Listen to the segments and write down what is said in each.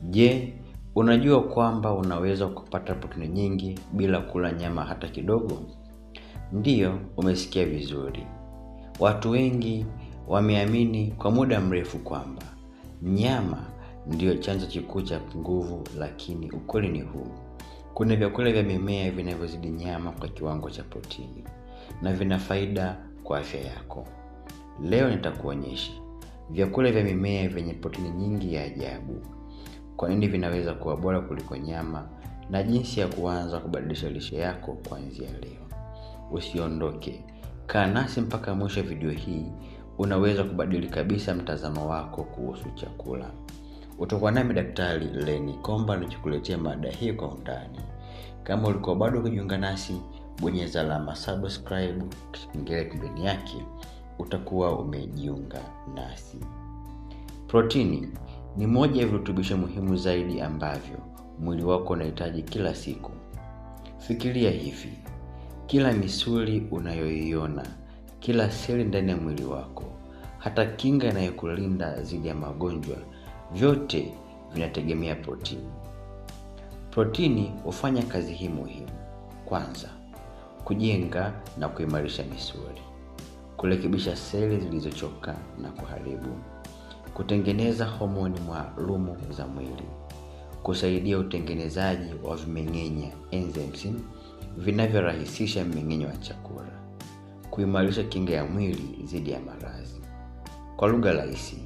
Je, unajua kwamba unaweza kupata protini nyingi bila kula nyama hata kidogo? Ndiyo, umesikia vizuri. Watu wengi wameamini kwa muda mrefu kwamba nyama ndiyo chanzo kikuu cha nguvu, lakini ukweli ni huu. Kuna vyakula vya mimea vinavyozidi nyama kwa kiwango cha protini na vina faida kwa afya yako. Leo nitakuonyesha vyakula vya mimea vyenye protini nyingi ya ajabu, kwa nini vinaweza kuwa bora kuliko nyama, na jinsi ya kuanza kubadilisha lishe yako kuanzia leo. Usiondoke. Kaa nasi mpaka mwisho wa video hii. Unaweza kubadili kabisa mtazamo wako kuhusu chakula. Utakuwa nami Daktari Lenny Komba nikikuletea mada hii kwa undani. Kama ulikuwa bado kujiunga nasi, bonyeza alama subscribe kengele pembeni yake, utakuwa umejiunga nasi. Protini ni moja ya virutubisho muhimu zaidi ambavyo mwili wako unahitaji kila siku. Fikiria hivi: kila misuli unayoiona, kila seli ndani ya mwili wako, hata kinga inayokulinda dhidi ya magonjwa, vyote vinategemea protini. Protini hufanya kazi hii muhimu. Kwanza, kujenga na kuimarisha misuli, kurekebisha seli zilizochoka na kuharibu, kutengeneza homoni maalum za mwili, kusaidia utengenezaji wa vimeng'enya enzymes vinavyorahisisha mmeng'enyo wa chakula, kuimarisha kinga ya mwili dhidi ya maradhi. Kwa lugha rahisi,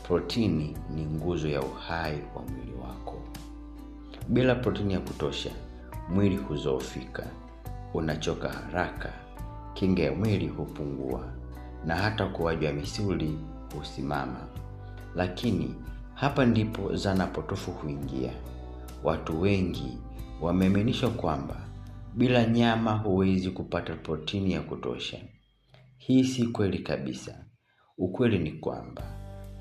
protini ni nguzo ya uhai wa mwili wako. Bila protini ya kutosha, mwili hudhoofika, unachoka haraka, kinga ya mwili hupungua, na hata ukuaji wa misuli husimama. Lakini hapa ndipo dhana potofu huingia. Watu wengi wameaminishwa kwamba bila nyama huwezi kupata protini ya kutosha. Hii si kweli kabisa. Ukweli ni kwamba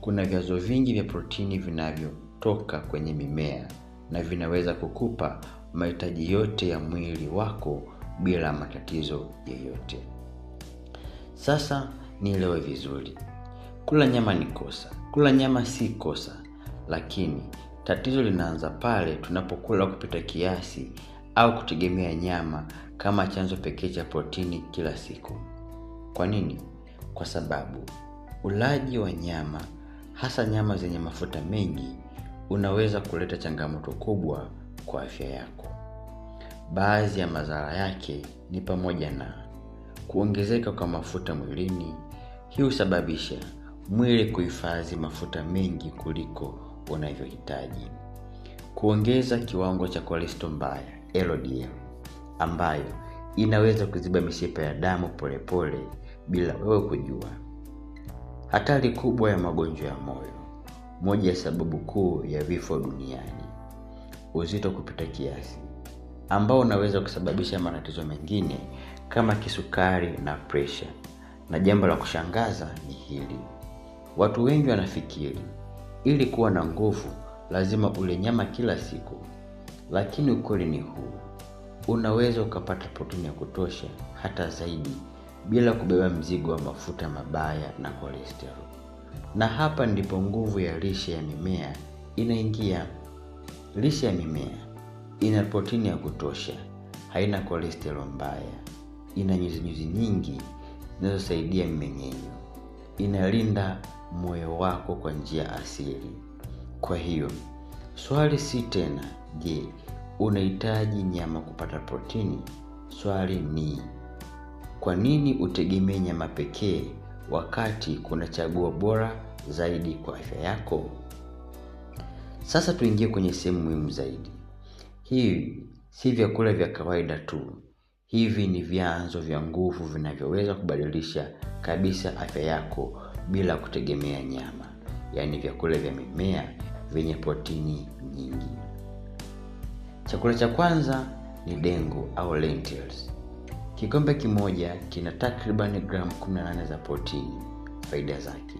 kuna vyanzo vingi vya protini vinavyotoka kwenye mimea na vinaweza kukupa mahitaji yote ya mwili wako bila matatizo yoyote. Sasa nielewe vizuri. Kula nyama ni kosa. Kula nyama si kosa, lakini tatizo linaanza pale tunapokula kupita kiasi au kutegemea nyama kama chanzo pekee cha protini kila siku. Kwa nini? Kwa sababu ulaji wa nyama, hasa nyama zenye mafuta mengi, unaweza kuleta changamoto kubwa kwa afya yako. Baadhi ya madhara yake ni pamoja na kuongezeka kwa mafuta mwilini. Hii husababisha mwili kuhifadhi mafuta mengi kuliko unavyohitaji, kuongeza kiwango cha cholesterol mbaya LDL, ambayo inaweza kuziba mishipa ya damu polepole bila wewe kujua. Hatari kubwa ya magonjwa ya moyo, moja ya sababu kuu ya vifo duniani. Uzito kupita kiasi, ambao unaweza kusababisha matatizo mengine kama kisukari na pressure. Na jambo la kushangaza ni hili: watu wengi wanafikiri ili kuwa na nguvu lazima ule nyama kila siku. Lakini ukweli ni huu: unaweza ukapata protini ya kutosha hata zaidi bila kubeba mzigo wa mafuta mabaya na cholesterol. Na hapa ndipo nguvu ya lishe ya mimea inaingia. Lishe ya mimea ina protini ya kutosha, haina cholesterol mbaya, ina nyuzi nyingi zinazosaidia mmeng'enyo, inalinda moyo wako kwa njia asili. Kwa hiyo, swali si tena, je, unahitaji nyama kupata protini? Swali ni, kwa nini utegemee nyama pekee wakati kuna chaguo bora zaidi kwa afya yako? Sasa tuingie kwenye sehemu muhimu zaidi. Hivi si vyakula vya kawaida tu. Hivi ni vyanzo vya nguvu vinavyoweza kubadilisha kabisa afya yako bila kutegemea nyama. Yaani vyakula vya mimea vyenye protini nyingi. Chakula cha kwanza ni dengu au lentils. Kikombe kimoja kina takriban gramu 18 za protini. Faida zake: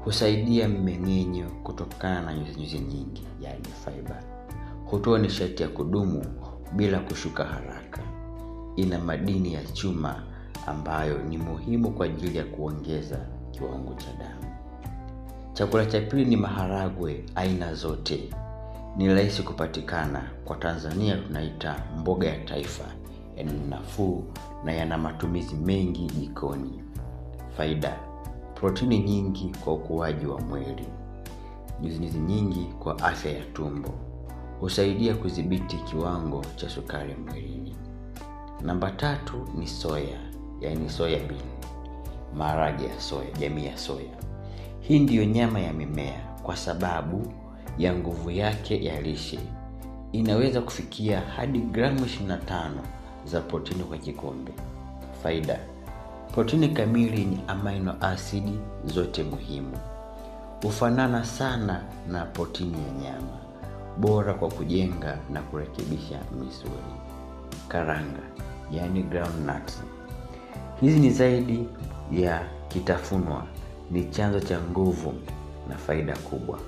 husaidia mmeng'enyo kutokana na nyuzi nyingi, yaani fiber. Hutoa nishati ya kudumu bila kushuka haraka. Ina madini ya chuma ambayo ni muhimu kwa ajili ya kuongeza kiwango cha damu. Chakula cha pili ni maharagwe aina zote. ni rahisi kupatikana. Kwa Tanzania tunaita mboga ya taifa, yani nafuu na yana matumizi mengi jikoni. Faida: protini nyingi kwa ukuaji wa mwili, nyuzinyuzi nyingi kwa afya ya tumbo, husaidia kudhibiti kiwango cha sukari mwilini. Namba 3 ni soya, yani soya bean, maharage ya soya, jamii ya soya. Hii ndiyo nyama ya mimea kwa sababu ya nguvu yake ya lishe. Inaweza kufikia hadi gramu 25 za protini kwa kikombe. Faida: protini kamili ni amino asidi zote muhimu. Hufanana sana na protini ya nyama, bora kwa kujenga na kurekebisha misuli. Karanga, yani groundnuts. Hizi ni zaidi ya kitafunwa, ni chanzo cha nguvu na faida kubwa.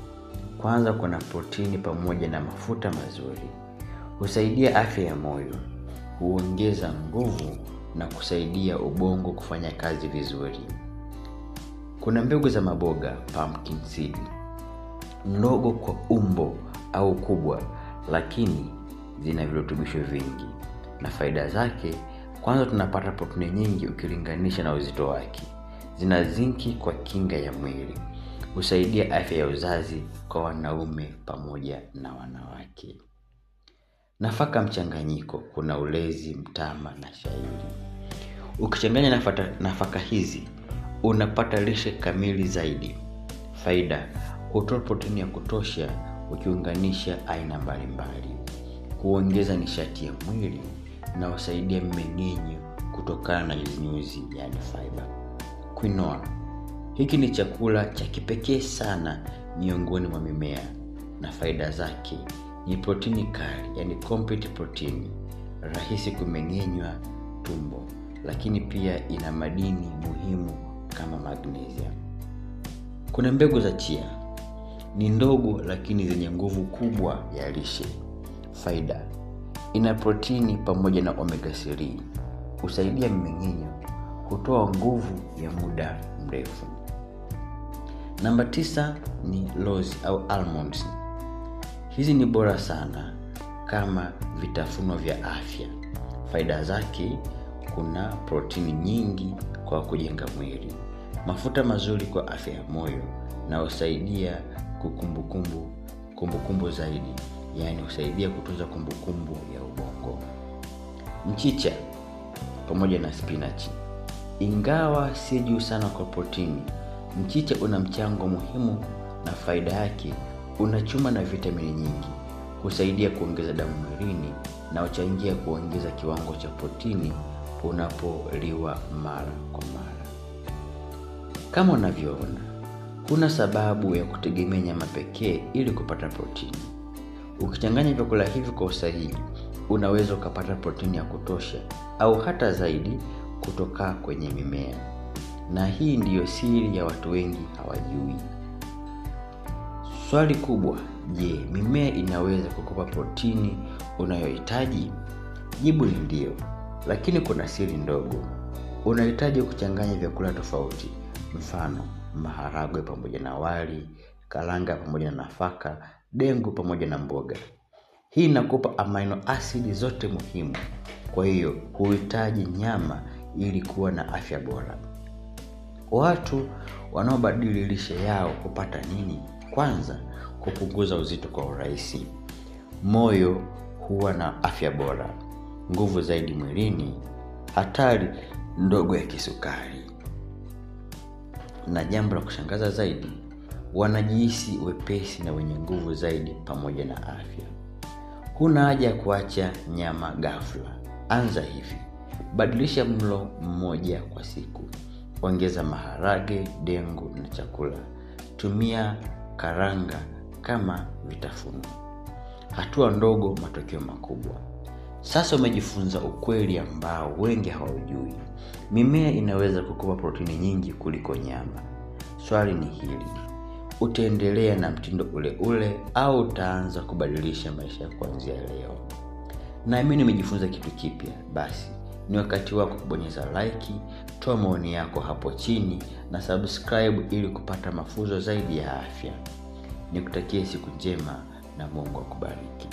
Kwanza, kuna protini pamoja na mafuta mazuri. Husaidia afya ya moyo, huongeza nguvu na kusaidia ubongo kufanya kazi vizuri. Kuna mbegu za maboga, pumpkin seed, ndogo kwa umbo au kubwa, lakini zina virutubisho vingi na faida zake. Kwanza, tunapata protini nyingi ukilinganisha na uzito wake. Zina zinki kwa kinga ya mwili. Husaidia afya ya uzazi kwa wanaume pamoja na wanawake. Nafaka mchanganyiko, kuna ulezi, mtama na shayiri. Ukichanganya nafaka hizi unapata lishe kamili zaidi. Faida: hutoa protini ya kutosha ukiunganisha aina mbalimbali. Huongeza nishati ya mwili na husaidia mmeng'enyo kutokana na nyuzinyuzi, yani fiber. Quinoa. Hiki ni chakula cha kipekee sana miongoni mwa mimea na faida zake ni protini kali, yani complete protein, rahisi kumeng'enywa tumbo, lakini pia ina madini muhimu kama magnesium. Kuna mbegu za chia, ni ndogo lakini zenye nguvu kubwa ya lishe. Faida: ina protini pamoja na omega 3, husaidia mmeng'enyo, kutoa nguvu ya muda mrefu. Namba 9 ni rose au almonds. Hizi ni bora sana kama vitafunwa vya afya. Faida zake: kuna protini nyingi kwa kujenga mwili, mafuta mazuri kwa afya ya moyo na husaidia kumbukumbu zaidi, yani husaidia kutunza kumbukumbu ya ubongo. Mchicha pamoja na spinach. Ingawa si juu sana kwa protini, mchicha una mchango muhimu na faida yake: una chuma na vitamini nyingi, husaidia kuongeza damu mwilini na huchangia kuongeza kiwango cha protini unapoliwa mara kwa mara. Kama unavyoona, kuna sababu ya kutegemea nyama pekee ili kupata protini. Ukichanganya vyakula hivi kwa usahihi, unaweza ukapata protini ya kutosha au hata zaidi kutoka kwenye mimea. Na hii ndiyo siri ya watu wengi hawajui. Swali kubwa: je, mimea inaweza kukupa protini unayohitaji? Jibu ni ndio, lakini kuna siri ndogo. Unahitaji kuchanganya vyakula tofauti, mfano maharagwe pamoja na wali, karanga pamoja na nafaka, dengu pamoja na mboga. Hii inakupa amino asidi zote muhimu. Kwa hiyo huhitaji nyama ili kuwa na afya bora. Watu wanaobadili lishe yao kupata nini? Kwanza, kupunguza uzito kwa urahisi. Moyo huwa na afya bora, nguvu zaidi mwilini, hatari ndogo ya kisukari. Na jambo la kushangaza zaidi, wanajihisi wepesi na wenye nguvu zaidi pamoja na afya. Huna haja ya kuacha nyama ghafla. Anza hivi: badilisha mlo mmoja kwa siku. Ongeza maharage, dengu na chakula. Tumia karanga kama vitafunwa. Hatua ndogo, matokeo makubwa. Sasa umejifunza ukweli ambao wengi hawaujui. Mimea inaweza kukupa protini nyingi kuliko nyama. Swali ni hili: utaendelea na mtindo ule ule au utaanza kubadilisha maisha kuanzia leo? Na mimi nimejifunza kitu kipya. Basi ni wakati wako kubonyeza like, toa maoni yako hapo chini na subscribe ili kupata mafunzo zaidi ya afya. Nikutakie siku njema na Mungu akubariki.